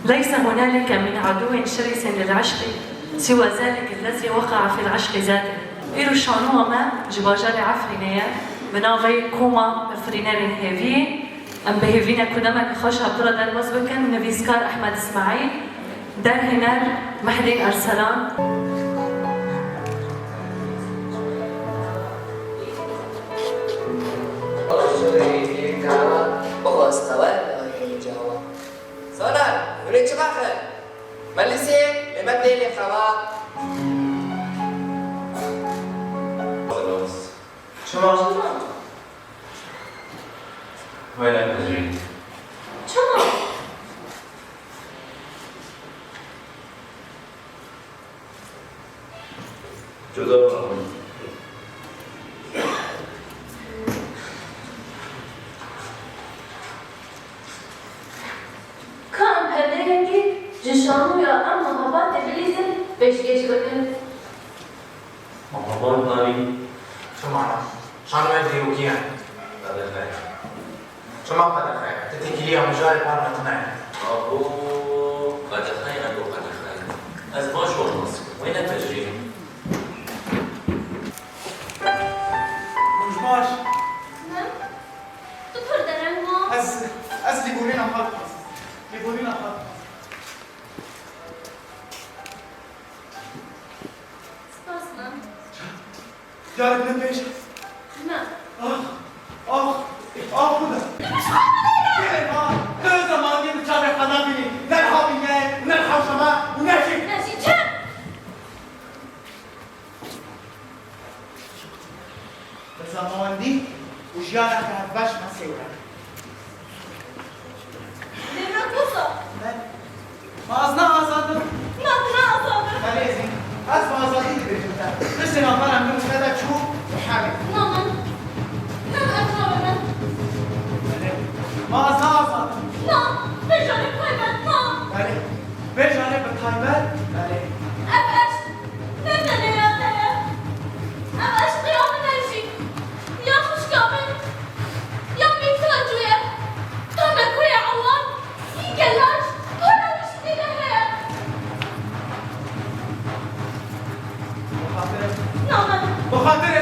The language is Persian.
ليس هنالك من عدو شرس للعشق سوى ذلك الذي وقع في العشق ذاته. إيرو شانو ما جباجار عفرينية بناوي كوما فرينرين هيفي أم بهيفينا كدامك خوش عبدالله در وزبكن نویسکار أحمد إسماعيل در هنر محدين أرسلان. سونار وليك شغاخر ملسي لمدلي لي خوا شما وين تجري؟ شما جدا كان هدرينكي جشانو يا أما هبات بليزن بيشكيش بكن مهبان ناري شو معنى؟ شو أنا ما أدري وكيان؟ هذا خير شو ما قد خير؟ تتكي لي مجال بارنا تنين أبو قد خير أبو قد خير أزواج والنصر وين تجري؟ مش باش نعم تفر درنمو أز ليقولينا خط ليقولينا خط سباسنا جارك نبيش نعم خدا كل زمان دي بتشابه قنابلي نلحق بيني ونلحق شمال ونمشي ناسي جاب زمان دي وجيانا كهباش ما سيورا دينا كوسا ما أزنا أزادم ما تنا أصابر خليزي أسمع أزادي دي بجمتا لسه ما فانا من كذا تشوف وحالي نعم نعم أصابر ما أزنا أزادم نعم بجانب قيمة نعم بله بجانب التايمر بله أبأش نبدأ يا ترى أبأش قيام نجي يا خوش كامل يا ميتان جوية قامك ويا الله يقلاش ولا مش إلهي بخاطر نعم بخاطر